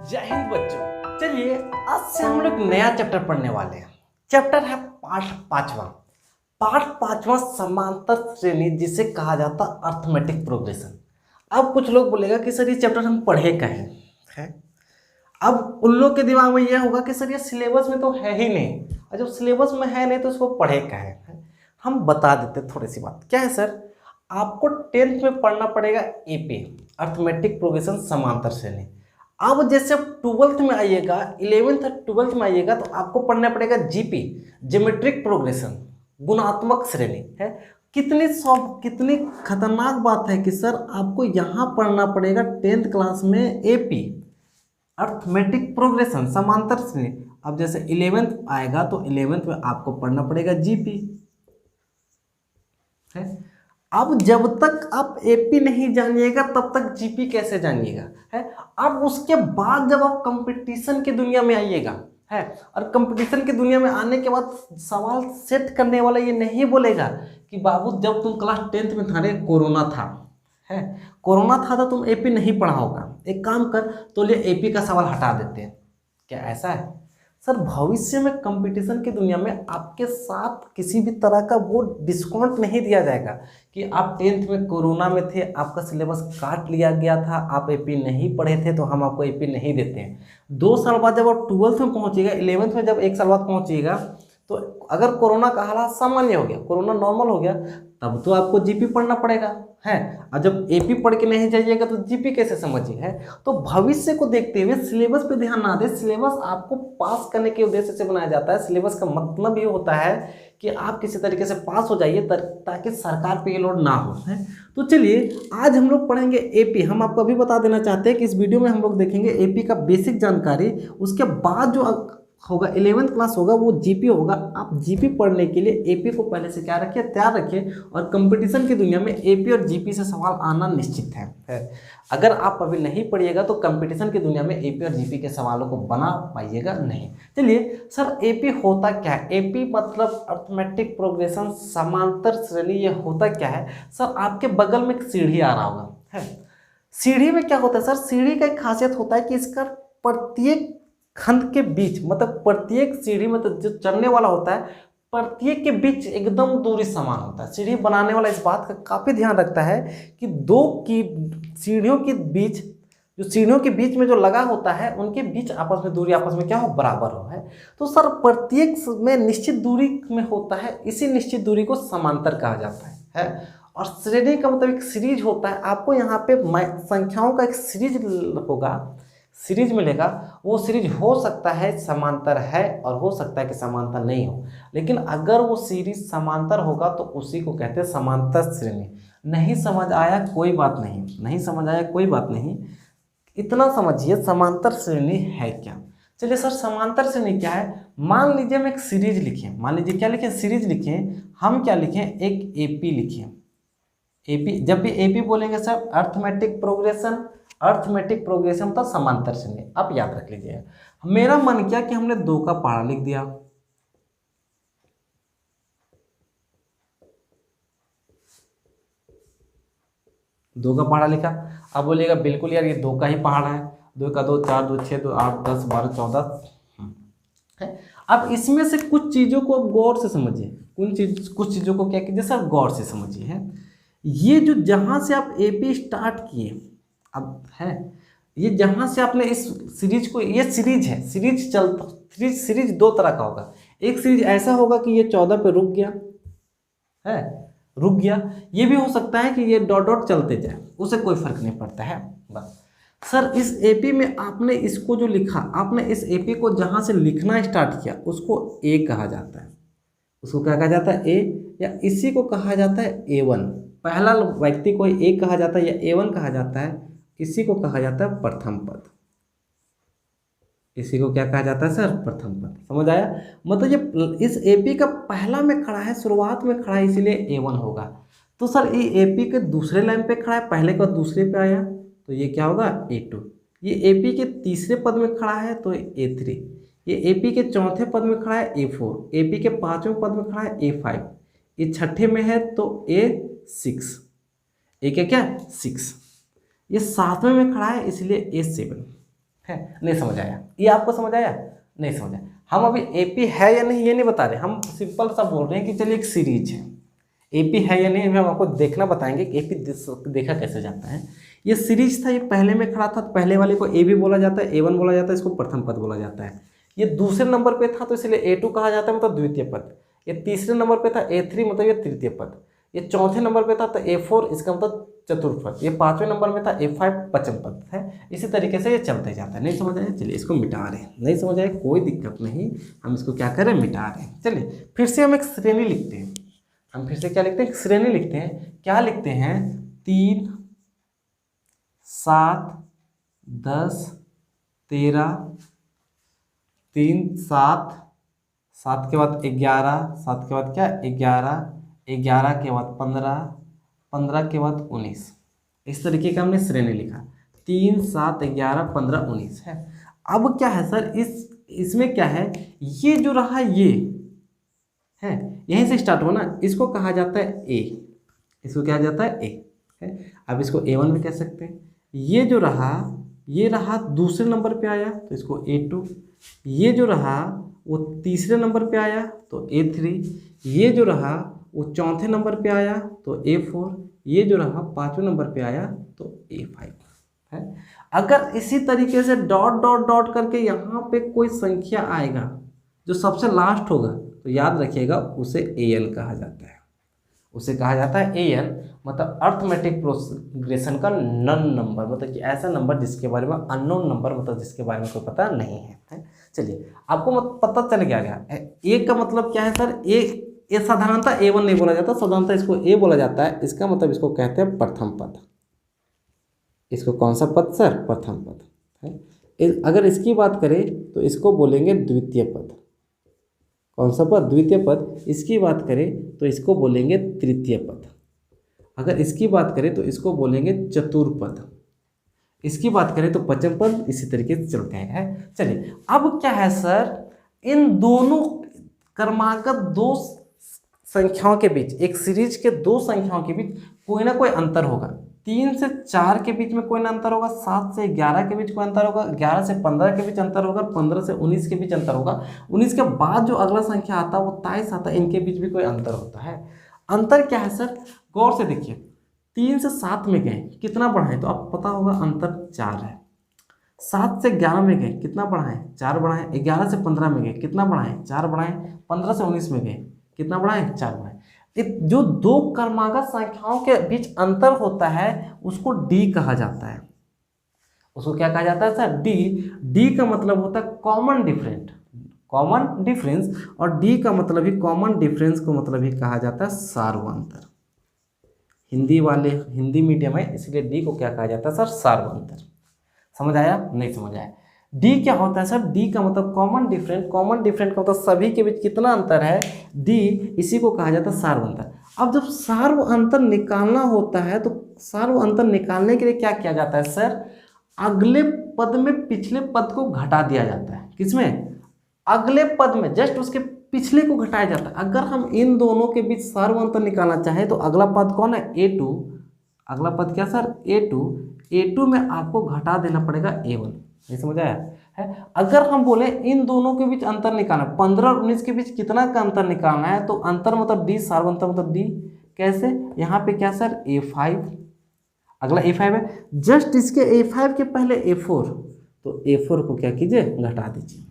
जय हिंद बच्चों। चलिए आज से हम लोग नया चैप्टर पढ़ने वाले हैं। चैप्टर है पाठ पांचवा समांतर श्रेणी, जिसे कहा जाता अर्थमेटिक प्रोग्रेशन। अब कुछ लोग बोलेगा कि सर ये चैप्टर हम पढ़े कहें है। अब उन लोग के दिमाग में यह होगा कि सर ये सिलेबस में तो है ही नहीं, और जब सिलेबस में है नहीं तो उसको पढ़े कहें। हम बता देते थोड़ी सी बात। क्या है सर, आपको 10th में पढ़ना पड़ेगा एपी, अर्थमेटिक प्रोग्रेशन समांतर श्रेणी। अब जैसे आप 12th में आइएगा, 11th और 12th में आइएगा तो आपको पढ़ना पड़ेगा जीपी, ज्योमेट्रिक प्रोग्रेशन, गुणात्मक श्रेणी है। कितनी खतरनाक बात है कि सर आपको यहाँ पढ़ना पड़ेगा 10th क्लास में एपी, अर्थमेटिक प्रोग्रेशन समांतर श्रेणी। अब जैसे 11th आएगा तो 11th में आपको पढ़ना पड़ेगा जीपी है। अब जब तक आप एपी नहीं जानिएगा तब तक जीपी कैसे जानिएगा है। अब उसके बाद जब आप कंपटीशन की दुनिया में आइएगा है, और कंपटीशन की दुनिया में आने के बाद सवाल सेट करने वाला ये नहीं बोलेगा कि बाबू जब तुम क्लास 10th में था रे कोरोना था है, कोरोना था तो तुम एपी नहीं पढ़ा होगा, एक काम कर तो ले एपी का सवाल हटा देते हैं। क्या ऐसा है सर? भविष्य में कंपटीशन की दुनिया में आपके साथ किसी भी तरह का वो डिस्काउंट नहीं दिया जाएगा कि आप 10th में कोरोना में थे, आपका सिलेबस काट लिया गया था, आप एपी नहीं पढ़े थे तो हम आपको एपी नहीं देते हैं। 2 साल बाद जब आप 12th में पहुंचिएगा, 11th में जब 1 साल बाद पहुंचिएगा, तो अगर कोरोना का हालात सामान्य हो गया, कोरोना नॉर्मल हो गया, तब तो आपको जीपी पढ़ना पड़ेगा है। और जब एपी पढ़ के नहीं जाइएगा तो जीपी कैसे समझिए है। तो भविष्य को देखते हुए सिलेबस पे ध्यान ना दे। सिलेबस आपको पास करने के उद्देश्य से बनाया जाता है। सिलेबस का मतलब ये होता है कि आप किसी तरीके से पास हो जाइए ताकि सरकार पे ये लोड ना हो है। तो चलिए आज हम लोग पढ़ेंगे एपी। हम आपको अभी बता देना चाहते हैं कि इस वीडियो में हम लोग देखेंगे एपी का बेसिक जानकारी। उसके बाद जो होगा 11th क्लास होगा वो जीपी होगा। आप जीपी पढ़ने के लिए एपी को पहले से क्या रखिए, तैयार रखिए। और कंपटीशन की दुनिया में एपी और जीपी से सवाल आना निश्चित है। अगर आप अभी नहीं पढ़िएगा तो कंपटीशन की दुनिया में एपी और जीपी के सवालों को बना पाइएगा नहीं। चलिए सर एपी होता क्या है? एपी मतलब अर्थमेटिक प्रोग्रेशन समांतर श्रेणी। ये होता क्या है सर? आपके बगल में एक सीढ़ी आ रहा होगा है। सीढ़ी में क्या होता है सर? सीढ़ी का एक खासियत होता है कि इसका प्रत्येक खंड के बीच, मतलब प्रत्येक सीढ़ी मतलब जो चढ़ने वाला होता है, प्रत्येक के बीच एकदम दूरी समान होता है। सीढ़ी बनाने वाला इस बात का काफी ध्यान रखता है कि दो की सीढ़ियों के बीच, जो सीढ़ियों के बीच में जो लगा होता है उनके बीच आपस में दूरी आपस में क्या हो, बराबर हो है। तो सर प्रत्येक में निश्चित दूरी में होता है, इसी निश्चित दूरी को समांतर कहा जाता है। और श्रेणी का मतलब एक सीरीज होता है। आपको यहाँ पे संख्याओं का एक सीरीज होगा, सीरीज मिलेगा। वो सीरीज हो सकता है समांतर है और हो सकता है कि समांतर नहीं हो, लेकिन अगर वो सीरीज समांतर होगा तो उसी को कहते हैं समांतर श्रेणी। नहीं समझ आया कोई बात नहीं, नहीं समझ आया कोई बात नहीं, इतना समझिए समांतर श्रेणी है क्या। चलिए सर समांतर श्रेणी क्या है? मान लीजिए हम एक सीरीज लिखें, मान लीजिए क्या लिखें, सीरीज लिखें। हम क्या लिखें, एक एपी लिखें। एपी, जब भी एपी बोलेंगे sir arithmetic progression, arithmetic progression तो समांतर श्रेणी, आप याद रख लीजिएगा। मेरा मन किया कि हमने 2 का पहाड़ा लिख दिया, दो का पहाड़ा लिखा। अब बोलिएगा बिल्कुल यार ये 2 का ही पहाड़ा है, 2 का 2 4, 2 6, 2 8, 10 12 14 है। अब इसमें से कुछ चीजों को अब गौर से समझिए, कुछ चीजों को क्या कीजिए सर, गौर से समझिए है। ये जो जहां से आप एपी स्टार्ट किए अब है, ये जहां से आपने इस सीरीज को, ये सीरीज है, सीरीज 2 तरह का होगा। एक सीरीज ऐसा होगा कि ये 14 पे रुक गया है, रुक गया। ये भी हो सकता है कि ये डॉट डॉट चलते जाए, उसे कोई फर्क नहीं पड़ता है बस। सर इस एपी में आपने इसको जो लिखा, आपने इस एपी को जहां से लिखना स्टार्ट किया उसको ए कहा जाता है। उसको क्या कहा जाता है, ए, या इसी को कहा जाता है A1। पहला व्यक्ति को ए कहा जाता है या A1 कहा जाता है। इसी को कहा जाता है प्रथम पद। इसी को क्या कहा जाता है सर, प्रथम पद। समझ आया? मतलब ये इस एपी का पहला में खड़ा है, शुरुआत में खड़ा है, इसीलिए A1 होगा। तो सर ये एपी के दूसरे लाइन पे खड़ा है, पहले का दूसरे पे आया तो ये क्या होगा, A2। ये एपी के तीसरे पद में खड़ा है तो A3। ये एपी के चौथे पद में खड़ा है A4। एपी के 5वें पद में खड़ा है A5। ये छठे में है तो A6। एक है क्या, 6। ये 7वें में खड़ा है इसलिए A7। है, नहीं समझ आया? ये आपको समझ आया? नहीं समझ आया? हम अभी एपी है या नहीं ये नहीं बता रहे, हम सिंपल सा बोल रहे हैं कि चलिए एक सीरीज है, एपी है या नहीं हम आपको देखना बताएंगे कि एपी देखा कैसे जाता है। ये सीरीज था, ये पहले में खड़ा था, तो पहले वाले को ए भी बोला जाता है, A1 बोला जाता है, इसको प्रथम पद बोला जाता है। ये दूसरे नंबर पे था तो इसलिए A2 कहा जाता है, मतलब द्वितीय पद। ये तीसरे नंबर पे था A3, मतलब ये तृतीय पद। ये चौथे नंबर पे था तो A4, इसका मतलब चतुर्थ पद। ये पांचवें नंबर में था A5, पंचम पद है। इसी तरीके से ये चलते जाता है। नहीं समझ आया? चलिए इसको मिटा रहे हैं। नहीं समझ आया? कोई दिक्कत नहीं, हम इसको क्या करें, मिटा रहे हैं। चलिए फिर से हम एक श्रेणी लिखते हैं। हम फिर से क्या लिखते हैं, श्रेणी लिखते हैं। क्या लिखते हैं, 3, 7, 10, 13, 3, 7, 7 के बाद 11, 7 के बाद क्या 11, 11 के बाद 15, 15 के बाद 19। इस तरीके का हमने श्रेणी लिखा, 3, 7, 11, 15, 19 है। अब क्या है सर, इसमें क्या है, ये जो रहा ये है, यहीं से स्टार्ट हो ना, इसको कहा जाता है ए, इसको क्या जाता है ए है। अब इसको A1 भी कह सकते हैं। ये जो रहा, ये रहा दूसरे नंबर पे आया तो इसको A2, ये जो रहा वो तीसरे नंबर पे आया तो A3, ये जो रहा वो चौथे नंबर पे आया तो A4, ये जो रहा पांचवें नंबर पे आया तो A5 है। अगर इसी तरीके से डॉट डॉट डॉट करके यहाँ पे कोई संख्या आएगा जो सबसे लास्ट होगा तो याद रखिएगा उसे AN कहा जाता है। उसे कहा जाता है AN, मतलब अर्थमेटिक प्रोग्रेशन का नन नंबर, मतलब कि ऐसा नंबर जिसके बारे में अननोन नंबर, मतलब जिसके बारे में कोई पता नहीं है। चलिए आपको पता चल गया ए का मतलब क्या है सर, ए साधारणतः A1 नहीं बोला जाता, साधारणतः इसको ए बोला जाता है। इसका मतलब इसको कहते हैं प्रथम पद। इसको कौन सा पद सर, प्रथम पद है। अगर इसकी बात करें तो इसको बोलेंगे द्वितीय पद। कौन सा पद, द्वितीय पद। इसकी बात करें तो इसको बोलेंगे तृतीय पद। अगर इसकी बात करें तो इसको बोलेंगे चतुर्पद। इसकी बात करें तो पंचम पद। इसी तरीके से चलते हैं। चलिए अब क्या है सर, इन दोनों क्रमागत दो संख्याओं के बीच, एक सीरीज के दो संख्याओं के बीच कोई ना कोई अंतर होगा। 3 से 4 के बीच में कोई ना अंतर होगा, 7 से 11 के बीच कोई अंतर होगा, 11 से 15 के बीच अंतर होगा, 15 से 19 के बीच अंतर होगा, 19 के बाद जो अगला संख्या आता है वो 23 आता है, इनके बीच भी कोई अंतर होता है। अंतर क्या है सर, गौर से देखिए, 3 से 7 में गए कितना बढ़ाएं तो आपको पता होगा अंतर 4 है। 7 से 11 में गए कितना बढ़ाएं, 4 बढ़ाएं। 11 से 15 में गए कितना बढ़ाएं, 4 बढ़ाएं। 15 से 19 में गए कितना बढ़ाएं, 4 बढ़ाएं। जो दो क्रमागत संख्याओं के बीच अंतर होता है उसको D कहा जाता है। उसको क्या कहा जाता है सर, D का मतलब होता है कॉमन डिफरेंट, कॉमन डिफरेंस। और D का मतलब ही, कॉमन डिफरेंस को मतलब ही कहा जाता है सार्वअंतर। हिंदी वाले, हिंदी मीडियम है इसलिए D को क्या कहा जाता है सर, सार्वअंतर। समझ आया? नहीं समझ आया? D क्या होता है सर, D का मतलब कॉमन डिफरेंट। कॉमन डिफरेंट का मतलब सभी के बीच कितना अंतर है, D, इसी को कहा जाता है सार्व अंतर। अब जब सार्व अंतर निकालना होता है तो सार्व अंतर निकालने के लिए क्या किया जाता है सर, अगले पद में पिछले पद को घटा दिया जाता है। किसमें, अगले पद में, जस्ट उसके पिछले को घटाया जाता है। अगर हम इन दोनों के बीच सार्व अंतर निकालना चाहें तो अगला पद कौन है, A2। अगला पद क्या सर, A2 में आपको घटा देना पड़ेगा A1। नहीं समझ आया है? अगर हम बोले इन दोनों के बीच अंतर निकालना, 15 और 19 के बीच कितना का अंतर निकालना है तो अंतर मतलब D, सार्वअंतर मतलब D। कैसे, यहाँ पे क्या सर, A5, अगला A5 है, जस्ट इसके A5 के पहले A4, तो A4 को क्या कीजिए, घटा दीजिए,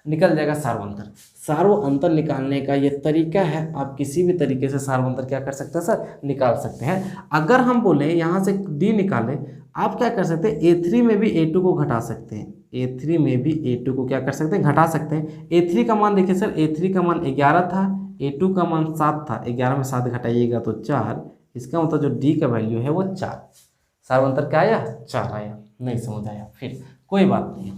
निकल जाएगा सार्वअंतर। सार्वअंतर निकालने का ये तरीका है, आप किसी भी तरीके से सार्वअंतर क्या कर सकते हैं सर, निकाल सकते हैं। अगर हम बोले यहाँ से D निकालें, आप क्या कर सकते हैं, A3 में भी A2 को घटा सकते हैं। A3 में भी A2 को क्या कर सकते हैं, घटा सकते हैं। A3 का मान देखिए सर, A3 का मान 11 था, A2 का मान 7 था, 11 में 7 घटाइएगा तो 4। इसका मतलब जो D का वैल्यू है वो 4। सार्वअंतर क्या आया, 4 आया। नहीं समझ आया, फिर कोई बात नहीं,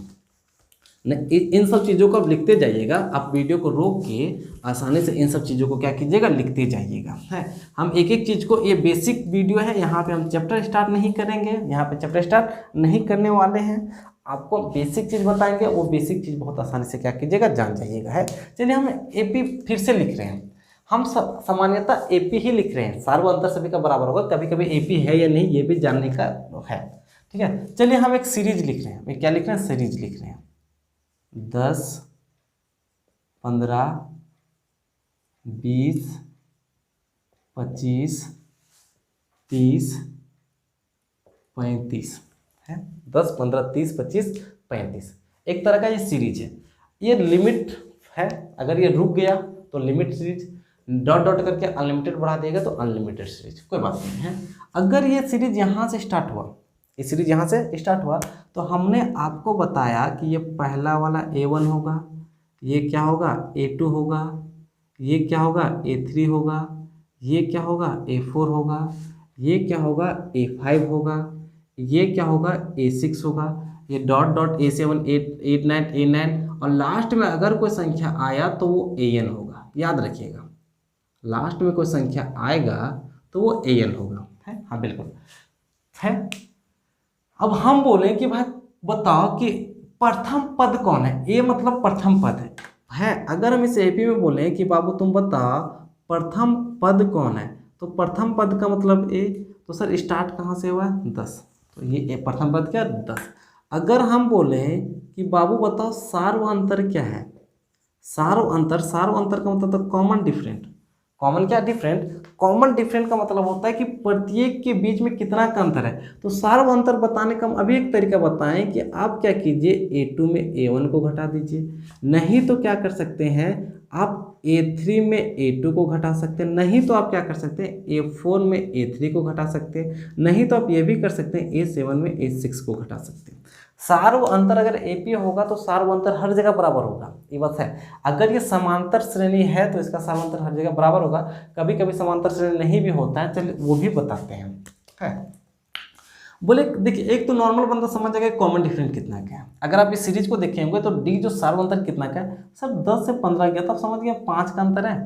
इन सब चीज़ों को आप लिखते जाइएगा। आप वीडियो को रोक के आसानी से इन सब चीज़ों को क्या कीजिएगा, लिखते जाइएगा। है, हम एक एक चीज़ को, ये बेसिक वीडियो है, यहाँ पे हम चैप्टर स्टार्ट नहीं करेंगे, यहाँ पे चैप्टर स्टार्ट नहीं करने वाले हैं। आपको बेसिक चीज़ बताएंगे, वो बेसिक चीज़ बहुत आसानी से क्या कीजिएगा, जान जाइएगा। है, चलिए हम AP फिर से लिख रहे हैं। हम सामान्यतः AP ही लिख रहे हैं, सार्वअंतर सभी का बराबर होगा। कभी कभी AP है या नहीं ये भी जानने का है, ठीक है। चलिए हम एक सीरीज लिख रहे हैं, क्या लिख रहे हैं, सीरीज लिख रहे हैं। 10, 15, 20, 25, 30, 35 है। 10, 15, 30, 25, 35 एक तरह का ये सीरीज है। ये लिमिट है, अगर ये रुक गया तो लिमिट सीरीज, डॉट डॉट करके अनलिमिटेड बढ़ा देगा तो अनलिमिटेड सीरीज, कोई बात नहीं है। अगर ये सीरीज यहाँ से स्टार्ट हुआ, ये सीरीज यहाँ से स्टार्ट हुआ, तो हमने आपको बताया कि ये पहला वाला A1 होगा, ये क्या होगा A2 होगा, ये क्या होगा A3 होगा, ये क्या होगा A4 होगा, ये क्या होगा A5 होगा, ये क्या होगा A6 होगा, ये dot dot A7, A8, A9 और लास्ट में अगर कोई संख्या आया तो वो AN होगा। याद रखिएगा, लास्ट में कोई संख्या आएगा तो वो AN होगा, है। हाँ बिल्कुल है। अब हम बोले कि भाई बताओ कि प्रथम पद कौन है, ए मतलब प्रथम पद है। अगर हम इस AP में बोले कि बाबू तुम बताओ प्रथम पद कौन है, तो प्रथम पद का मतलब ए, तो सर स्टार्ट कहाँ से हुआ 10, तो ये प्रथम पद क्या 10। अगर हम बोले कि बाबू बताओ सार्व अंतर क्या है, सार्व अंतर का मतलब तो कॉमन डिफरेंट, कॉमन क्या डिफरेंट, कॉमन डिफरेंट का मतलब होता है कि प्रत्येक के बीच में कितना का अंतर है। तो सार्व अंतर बताने का हम अभी एक तरीका बताएं कि आप क्या कीजिए A2 में A1 को घटा दीजिए, नहीं तो क्या कर सकते हैं आप A3 में A2 को घटा सकते हैं, नहीं तो आप क्या कर सकते हैं A4 में A3 को घटा सकते हैं, नहीं तो आप ये भी कर सकते हैं A7 में A6 को घटा सकते हैं। सार्व अंतर अगर AP होगा तो सार्व अंतर हर जगह बराबर होगा, ये बात है। अगर ये समांतर श्रेणी है तो इसका सार्व अंतर हर जगह बराबर होगा। कभी कभी समांतर श्रेणी नहीं भी होता है, चलिए वो भी बताते हैं, है। बोले देखिए, एक तो नॉर्मल बंदा समझ जाएगा कॉमन डिफरेंस कितना का है। अगर आप इस सीरीज को देखे होंगे तो डी जो सार्व अंतर कितना का है, सर 10 से 15 गया, तब समझ गया 5 का अंतर है।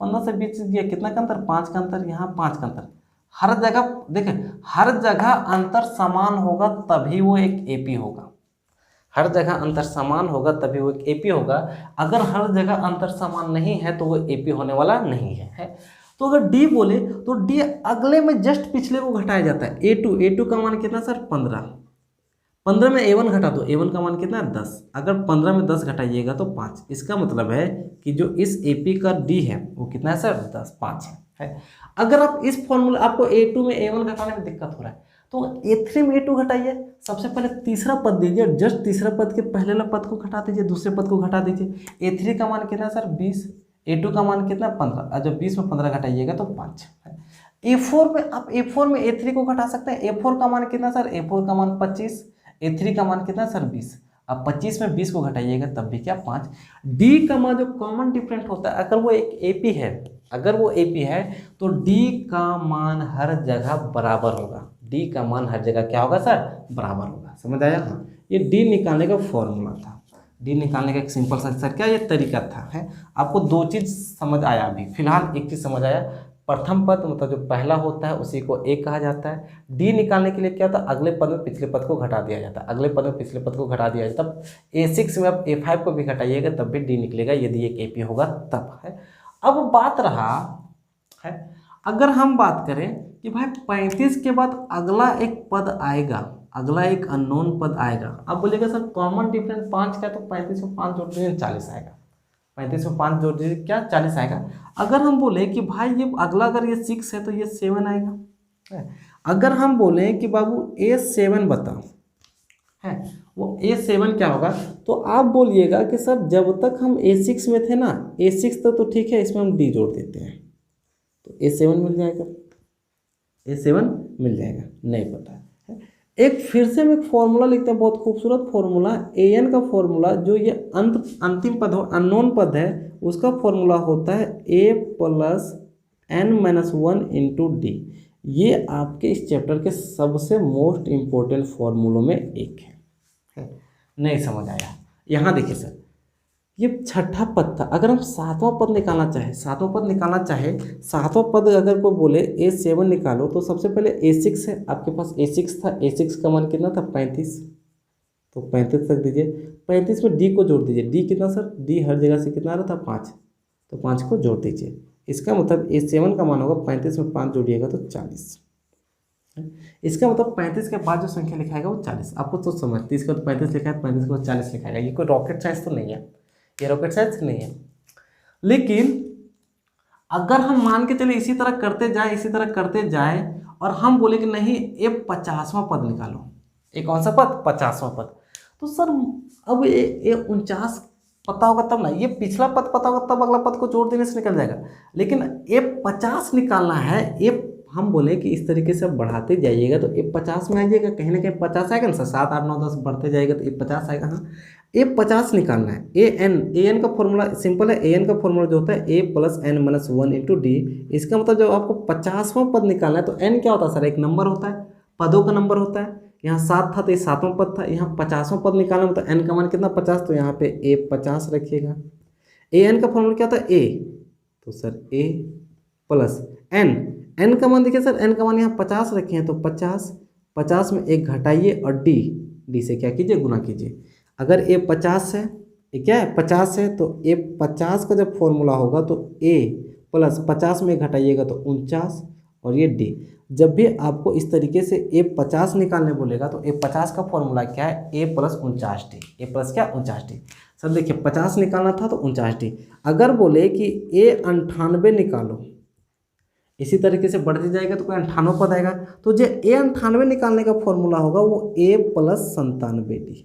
15 से 20 गया, कितना का अंतर 5 का अंतर, यहाँ 5 का अंतर। हर जगह देखें, हर जगह अंतर समान होगा तभी वो एक AP होगा, हर जगह अंतर समान होगा तभी वो एक AP होगा। अगर हर जगह अंतर समान नहीं है तो वो AP होने वाला नहीं है। तो अगर D बोले तो D अगले में जस्ट पिछले को घटाया जाता है। A2 का मान कितना सर 15, 15 में A1 घटा दो, A1 का मान कितना 10, अगर 15 में 10 घटाइएगा तो 5। इसका मतलब है कि जो इस AP का D है वो कितना है सर 10, 5 है। अगर आप इस फॉर्मूला, आपको A2 में A1 घटाने में दिक्कत हो रहा है तो A3 में A2 घटाइए। सबसे पहले तीसरा पद दीजिए, जस्ट तीसरा पद के पहले वाला पद को घटा दीजिए, दूसरे पद को घटा दीजिए। A3 का मान कितना है सर 20, A2 का मान कितना 15, और जब 20 में 15 घटाइएगा तो 5 है। A4 में आप A4 में A3 को घटा सकते हैं। A4 का मान कितना सर, A4 का मान 25, A3 का मान कितना सर 20, अब 25 में 20 को घटाइएगा तब भी क्या 5। डी का मान जो कॉमन डिफरेंट होता है, अगर वो एक AP है, अगर वो AP है तो D का मान हर जगह बराबर होगा, D का मान हर जगह क्या होगा सर बराबर होगा। समझ आया। हाँ, ये D निकालने का फॉर्मूला था, D निकालने का एक सिंपल सा सर क्या ये तरीका था, है। आपको दो चीज़ समझ आया अभी, फिलहाल एक चीज़ समझ आया, प्रथम पद मतलब जो पहला होता है उसी को A कहा जाता है। D निकालने के लिए क्या होता है, अगले पद में पिछले पद को घटा दिया जाता है, अगले पद में पिछले पद को घटा दिया जाता है। A6 में आप A5 को भी घटाइएगा तब भी D निकलेगा, यदि एक AP होगा तब, है। अब बात रहा है, अगर हम बात करें कि भाई 35 के बाद अगला एक पद आएगा, अगला एक अननोन पद आएगा। अब बोलेगा सर कॉमन डिफरेंस 5 का, तो 35 में 5 जोड़ दीजिए 40 आएगा, 35 में 5 जोड़ दीजिए क्या 40 आएगा। अगर हम बोले कि भाई ये अगला अगर ये 6 है तो ये 7 आएगा। अगर हम बोले कि बाबू A7 बताओ, है वो A7 क्या होगा, तो आप बोलिएगा कि सर जब तक हम A6 में थे ना, A6 तक तो ठीक है, इसमें हम D जोड़ देते हैं तो A7 मिल जाएगा, A7 मिल जाएगा, नहीं पता है। एक फिर से हम एक फॉर्मूला लिखते हैं, बहुत खूबसूरत फॉर्मूला, AN का फॉर्मूला, जो ये अंतिम पद हो, अननोन पद है, उसका फॉर्मूला होता है A + n-1 × D। ये आपके इस चैप्टर के सबसे मोस्ट इम्पोर्टेंट फॉर्मूलों में एक है। नहीं समझ आया, यहाँ देखिए सर, ये छठा पद था। अगर हम सातवां पद निकालना चाहे, सातवां पद अगर कोई बोले A7 निकालो, तो सबसे पहले A6 है, आपके पास A6 था, A6 का मान कितना था 35, तो 35 तक दीजिए। 35 में D को जोड़ दीजिए, D कितना सर, D हर जगह से कितना आ रहा था 5, तो 5 को जोड़ दीजिए। इसका मतलब A7 का मान होगा 35 में 5 जोड़िएगा तो 40, इसका मतलब 35 के बाद जो संख्या लिखाएगा वो 40। आपको तो समझ 30 के बाद 35 लिखा है, 35 के बाद 40 लिखाएगा। ये कोई रॉकेट साइंस तो नहीं है, ये रॉकेट साइंस नहीं है। लेकिन अगर हम मान के चले इसी तरह करते जाए, इसी तरह करते जाए, और हम बोले कि नहीं ये 50वां पद निकालो, ये कौन सा पद, 50वां पद, तो सर अब ये 49 पता होगा तब ना, ये पिछला पद पता होगा तब अगला पद को जोड़ देने से निकल जाएगा। लेकिन ये 50 निकालना है, ये हम बोले कि इस तरीके से बढ़ाते जाइएगा तो ये 50 में आ जाएगा, कहीं ना कहीं 50 आएगा ना सर, 7 8 9 10 बढ़ते जाएगा तो ये 50 आएगा। हाँ, ये 50 निकालना है। ए एन का फॉर्मूला सिंपल है, ए एन का फॉर्मूला जो होता है a plus n minus 1 into d. इसका मतलब जब आपको 50वां पद निकालना है तो एन क्या होता है सर, एक नंबर होता है, पदों का नंबर होता है। यहाँ 7 था तो ये 7वां पद था, यहाँ 50वां पद निकालना है तो एन का मान कितना 50, तो यहाँ पे ए 50 रखिएगा। ए एन का फॉर्मूला क्या होता है, ए, तो सर ए प्लस एन का मान देखिए सर, एन का मान यहाँ 50 रखे हैं तो 50 में एक घटाइए और डी से क्या कीजिए, गुना कीजिए। अगर ए 50 है, ये क्या है 50 है, तो ए 50 का जब फॉर्मूला होगा तो ए प्लस 50 में घटाइएगा तो 49 और ये डी। जब भी आपको इस तरीके से ए 50 निकालने बोलेगा तो ए 50 का फॉर्मूला क्या है, a plus 49 D, a plus क्या 49 डी। सर देखिए 50 निकालना था तो 49 डी। अगर बोले कि ए 98 निकालो, इसी तरीके से बढ़ते जाएगा तो कोई 98 पद आएगा, तो जो ए 98 निकालने का फॉर्मूला होगा वो ए प्लस 97 डी,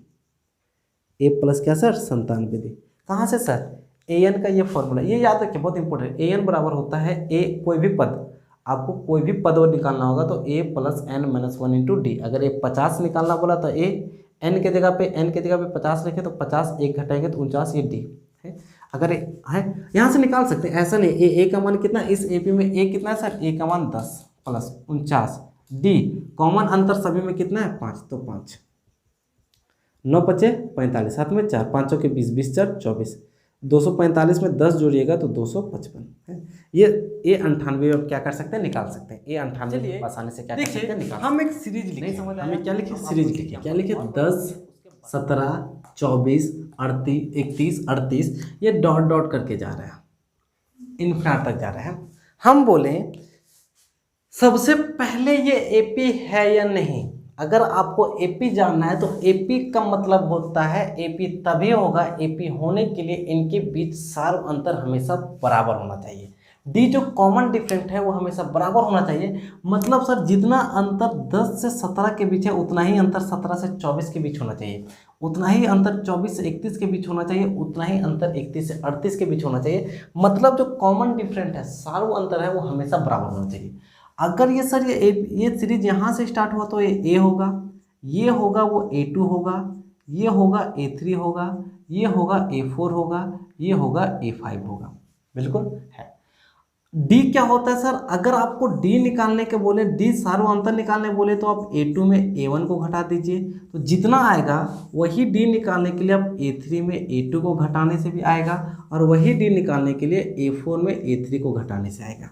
ए प्लस क्या सर 97 डी। कहाँ से सर, ए एन का ये फॉर्मूला, ये याद रखिए बहुत इंपॉर्टेंट। ए एन बराबर होता है ए, कोई भी पद, आपको कोई भी पद और निकालना होगा तो a plus n minus 1 into d. अगर ए 50 निकालना बोला तो ए एन के जगह पे 50 रखे तो 50 एक घटाएंगे तो 49 ये डी है। अगर है यहाँ से निकाल सकते हैं, ऐसा नहीं। ए का मान कितना, इस एपी में ए कितना है सर, ए का मान 10 प्लस 49 डी, कॉमन अंतर सभी में कितना है 5, तो 5 9 बचे 45, 7 में 4, 5 के 20, 20 4 24, 245 में 10 जोड़िएगा तो 255 है। ये ए 98 क्या कर सकते हैं, निकाल सकते हैं। ए 98 आसानी से क्या कर सकते हैं, निकाल। हम एक सीरीज लिखे, नहीं समझ हमें क्या लिखे, सीरीज लिखे, क्या लिखे 10 17 24 38 31 38, ये डॉट डॉट करके जा रहा है, इनफिनिट तक जा रहा है। हम बोले सबसे पहले ये एपी है या नहीं। अगर आपको एपी जानना है तो एपी का मतलब होता है, एपी तभी होगा, एपी होने के लिए इनके बीच सार्व अंतर हमेशा बराबर होना चाहिए। डी जो कॉमन डिफरेंट है वो हमेशा बराबर होना चाहिए। मतलब सर जितना अंतर 10 से 17 के बीच है उतना ही अंतर 17 से 24 के बीच होना चाहिए, उतना ही अंतर 24 से 31 के बीच होना चाहिए, उतना ही अंतर 31 से 38 के बीच होना चाहिए। मतलब जो कॉमन डिफरेंट है, सार्व अंतर है, वो हमेशा बराबर होना चाहिए। अगर ये सर ये सीरीज यहाँ से स्टार्ट हुआ तो ये ए होगा, ये होगा वो A2 होगा, ये होगा A3 होगा, ये होगा A4 होगा, ये होगा A5 होगा, बिल्कुल है। डी क्या होता है सर, अगर आपको डी निकालने के बोले, डी सार्व अंतर निकालने बोले तो आप A2 में A1 को घटा दीजिए, तो जितना आएगा वही डी निकालने के लिए आप A3 में A2 को घटाने से भी आएगा, और वही डी निकालने के लिए A4 में A3 को घटाने से आएगा।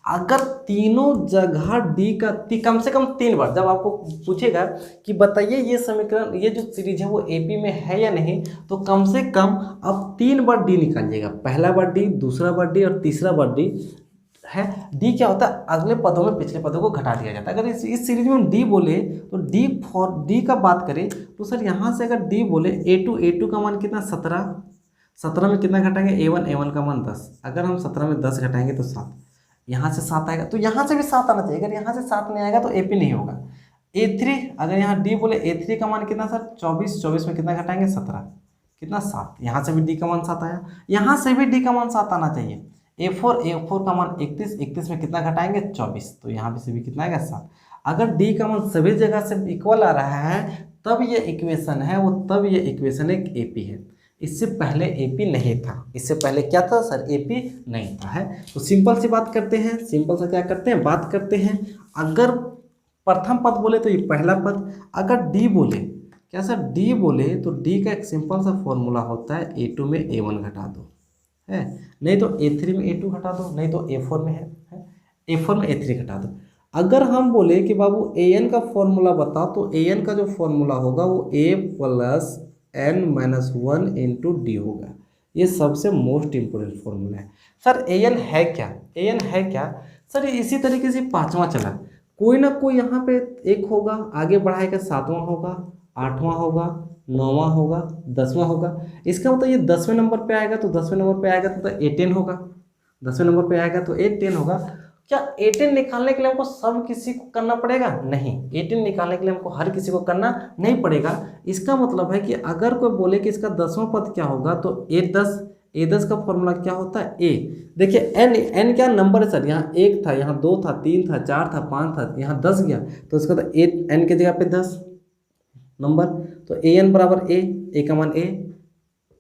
अगर तीनों जगह डी का कम से कम 3 बार, जब आपको पूछेगा कि बताइए ये समीकरण, ये जो सीरीज है वो एपी में है या नहीं, तो कम से कम आप 3 बार डी निकालिएगा। पहला बार डी, दूसरा बार डी और तीसरा बार डी है। डी क्या होता है, अगले पदों में पिछले पदों को घटा दिया जाता है। अगर इस सीरीज में हम डी बोले तो डी फॉर डी का बात करें तो सर यहाँ से अगर डी बोले A2 का मान कितना 17 में कितना घटाएंगे A1 का मान 10, अगर हम 17 में 10 घटाएंगे तो 7, यहाँ से 7 आएगा तो यहाँ से भी 7 आना चाहिए। अगर यहाँ से 7 नहीं आएगा तो एपी नहीं होगा। A3 अगर यहाँ डी बोले A3 का मान कितना सर 24 में कितना घटाएंगे 17, कितना 7, यहाँ से भी डी का मान 7 आया, यहाँ से भी डी का मान 7 आना चाहिए। A4 का मान 31 में कितना घटाएंगे 24, तो यहाँ पे से भी कितना आएगा 7। अगर डी का मान सभी जगह से इक्वल आ रहा है तब ये इक्वेशन है वो, तब ये इक्वेशन एक एपी है। इससे पहले एपी नहीं था, इससे पहले क्या था सर, एपी नहीं था है। तो सिंपल सी बात करते हैं, सिंपल सा क्या करते हैं, बात करते हैं। अगर प्रथम पद बोले तो ये पहला पद, अगर डी बोले, क्या सर डी बोले तो डी का एक सिंपल सा फॉर्मूला होता है A2 में A1 घटा दो है, नहीं तो A3 में A2 घटा दो, नहीं तो A4 में है A4 में A3 घटा दो। अगर हम बोले कि बाबू AN का फॉर्मूला बता, तो AN का जो फॉर्मूला होगा वो A plus n minus 1 into D होगा। ये सबसे मोस्ट इम्पोर्टेंट फॉर्मूला है। सर AN है क्या, AN है क्या सर, इसी तरीके से 5वां चला। कोई ना कोई यहाँ पे एक होगा, आगे बढ़ाएगा 7वां होगा, 8वां होगा, 9वां होगा, 10वां होगा। इसका मतलब ये 10वें नंबर पे आएगा तो 10वें नंबर पे आएगा तो A10 होगा, 10वें नंबर पे आएगा तो A10 होगा। क्या A10 निकालने के लिए हमको सब किसी को करना पड़ेगा? नहीं, A10 निकालने के लिए हमको हर किसी को करना नहीं पड़ेगा। इसका मतलब है कि अगर कोई बोले कि इसका 10वां पद क्या होगा तो A10 का फॉर्मूला क्या होता है? ए। देखिए एन क्या नंबर है सर, यहाँ 1 था, यहाँ 2 था, 3 था, 4 था, 5 था, यहाँ 10 गया तो इसका तो एन के जगह पे 10 नंबर, तो एन बराबर ए का मान ए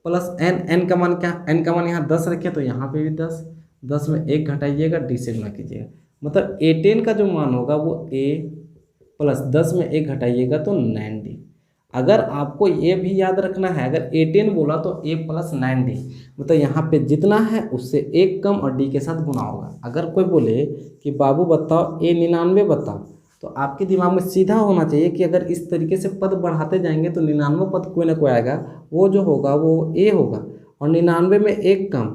प्लस एन का मान क्या, एन का मान यहाँ 10 रखे तो यहाँ पे भी 10 में 1 घटाइएगा, डी से गुना कीजिएगा, मतलब A10 का जो मान होगा वो A प्लस 10 में 1 घटाइएगा तो 9D। अगर आपको ये भी याद रखना है, अगर A10 बोला तो A प्लस 9D, मतलब यहाँ पे जितना है उससे 1 कम और D के साथ गुना होगा। अगर कोई बोले कि बाबू बताओ A 99 बताओ, तो आपके दिमाग में सीधा होना चाहिए कि अगर इस तरीके से पद बढ़ाते जाएंगे तो 99 पद कोई ना कोई आएगा, वो जो होगा वो A होगा, और 99 में 1 कम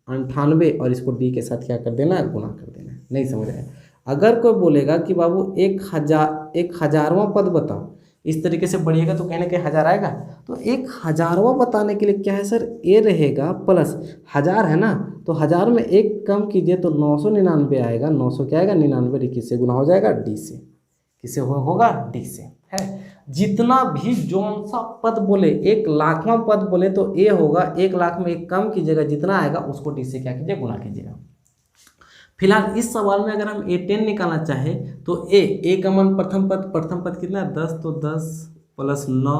98, और इसको D के साथ क्या कर देना है, गुना कर देना है। नहीं समझ रहे? अगर कोई बोलेगा कि बाबू 1000वां पद बताओ, इस तरीके से बढ़िएगा तो कहीं ना कहीं 1000 आएगा, तो 1000वां बताने के लिए क्या है सर, ए रहेगा प्लस 1000 है ना, तो 1000 में 1 कम कीजिए तो 999 आएगा, 900 क्या आएगा 99, किससे गुना हो जाएगा, डी से। किससे होगा, डी से है। जितना भी जोन सा पद बोले, 1,00,000वां पद बोले तो ए होगा, 1,00,000 में 1 कम कीजिएगा, जितना आएगा उसको डी से क्या कीजिए, गुना कीजिएगा। फिलहाल इस सवाल में अगर हम A10 निकालना चाहें तो ए का मान प्रथम पद कितना है, 10, तो 10 प्लस 9,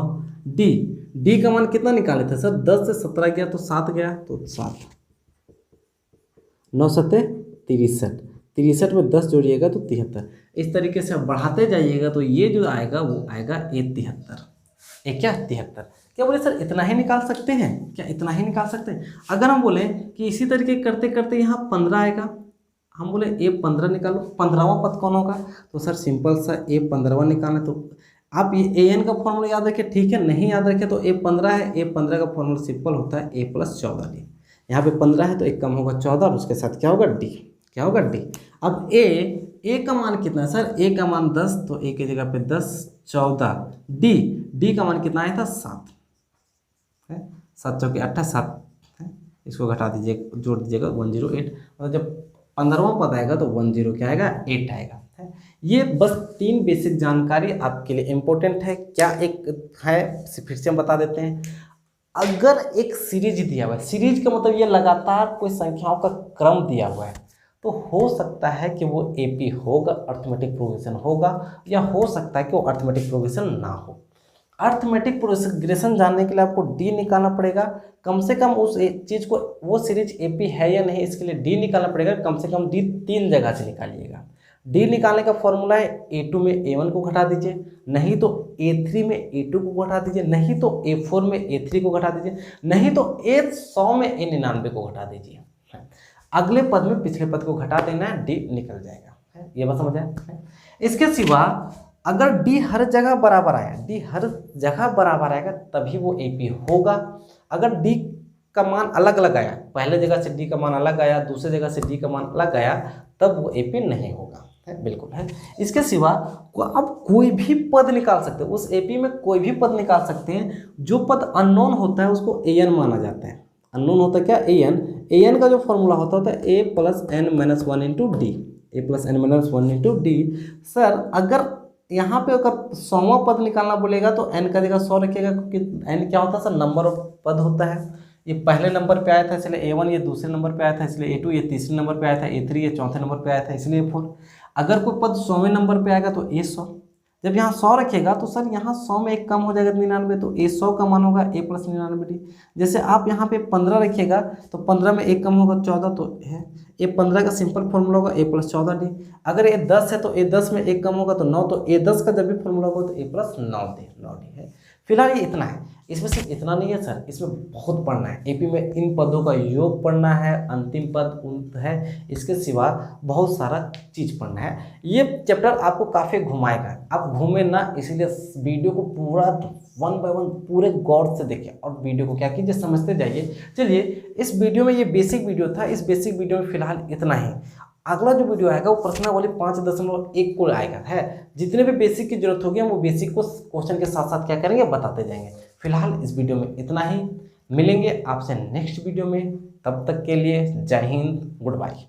डी का मान कितना निकाले थे सर, 10 से 17 गया तो 7 गया, तो 7, 9 सत्ते 63 में 10 जोड़िएगा तो 73। इस तरीके से बढ़ाते जाइएगा तो ये जो आएगा वो आएगा A73। क्या 73? क्या बोले सर इतना ही निकाल सकते हैं? क्या इतना ही निकाल सकते हैं? अगर हम बोले कि इसी तरीके करते करते यहाँ 15 आएगा, हम बोले A15 निकालो, 15वां पद कौन होगा, तो सर सिंपल सा A15वां निकालना। तो आप ये AN का फॉर्मूला याद रखिए, ठीक है, नहीं याद रखिए तो A15 है, A15 का फॉर्मूला सिंपल होता है A प्लस 14D। यहाँ पे 15 है तो 1 कम होगा 14, और उसके साथ क्या होगा, D। क्या होगा, D। अब A का मान कितना है सर, A का मान 10, तो A की जगह पे 10, 14, D का मान कितना आया था, 7 है, 7 चौके 8 7 है, इसको घटा दीजिए, जोड़ दीजिएगा 108, और जब 15वां पद आएगा तो 10 क्या आएगा, 8 आएगा। ये बस 3 बेसिक जानकारी आपके लिए इम्पोर्टेंट है। क्या एक है, फिर से हम बता देते हैं। अगर एक सीरीज दिया हुआ है, सीरीज का मतलब ये लगातार कोई संख्याओं का क्रम दिया हुआ है, तो हो सकता है कि वो एपी होगा, अर्थमेटिक प्रोग्रेशन होगा, या हो सकता है कि वो अर्थमेटिक प्रोग्रेशन ना हो। अर्थमेटिक प्रोग्रेशन जानने के लिए आपको डी निकालना पड़ेगा, कम से कम उस चीज़ को, वो सीरीज एपी है या नहीं, इसके लिए डी निकालना पड़ेगा, कम से कम डी 3 जगह से निकालिएगा। डी निकालने का फॉर्मूला है A2 में A1 को घटा दीजिए, नहीं तो A3 में A2 को घटा दीजिए, नहीं तो A4 में A3 को घटा दीजिए, नहीं तो A100 में A99 को घटा दीजिए। अगले पद में पिछले पद को घटा देना है, डी निकल जाएगा। ये बात समझ आया? इसके सिवा अगर डी हर जगह बराबर आया, डी हर जगह बराबर आएगा तभी वो एपी होगा। अगर डी का मान अलग अलग आया, पहले जगह से डी का मान अलग आया, दूसरे जगह से डी का मान अलग आया, तब वो एपी नहीं होगा। है, बिल्कुल है। इसके सिवा आप कोई भी पद निकाल सकते हैं, उस एपी में कोई भी पद निकाल सकते हैं। जो पद अननोन होता है उसको एन माना जाता है। अननोन होता है क्या, एन का जो फॉर्मूला होता है a plus n minus 1 into d, a plus n minus 1 into d. Sir अगर यहाँ पे अगर 100वां पद निकालना बोलेगा तो एन का जगह 100 रखिएगा, क्योंकि एन क्या होता है सर, नंबर ऑफ पद होता है। ये पहले नंबर पे आया था इसलिए A1, ये दूसरे नंबर पे आया था इसलिए A2, ये तीसरे नंबर पे आया था A3, ये चौथे नंबर पे आया था इसलिए A4। अगर कोई पद 100वें नंबर पे आएगा तो A100। जब यहाँ 100 रखिएगा तो सर यहाँ 100 में 1 कम हो जाएगा 99, तो A100 का मान होगा A प्लस 99D। जैसे आप यहाँ पे 15 रखिएगा तो 15 में 1 कम होगा 14, तो है A15 का सिंपल फॉर्मूला होगा A प्लस 14D। अगर A10 है तो A10 में 1 कम होगा तो 9, तो A10 का जब भी फॉर्मूला होगा तो A प्लस 9D है। फिलहाल ये इतना है। इसमें सिर्फ इतना नहीं है सर, इसमें बहुत पढ़ना है। एपी में इन पदों का योग पढ़ना है, अंतिम पद है, इसके सिवा बहुत सारा चीज़ पढ़ना है। ये चैप्टर आपको काफ़ी घुमाएगा, आप घूमे ना, इसीलिए वीडियो को पूरा 1 बाय 1 पूरे गौर से देखें और वीडियो को क्या कीजिए, समझते जाइए। चलिए, इस वीडियो में ये बेसिक वीडियो था, इस बेसिक वीडियो में फिलहाल इतना ही। अगला जो वीडियो आएगा वो प्रश्नावली 5.1 को आएगा है। जितने भी बेसिक की जरूरत होगी हम वो बेसिक को क्वेश्चन के साथ साथ क्या करेंगे, बताते जाएंगे। फिलहाल इस वीडियो में इतना ही, मिलेंगे आपसे नेक्स्ट वीडियो में, तब तक के लिए जय हिंद, गुड बाय।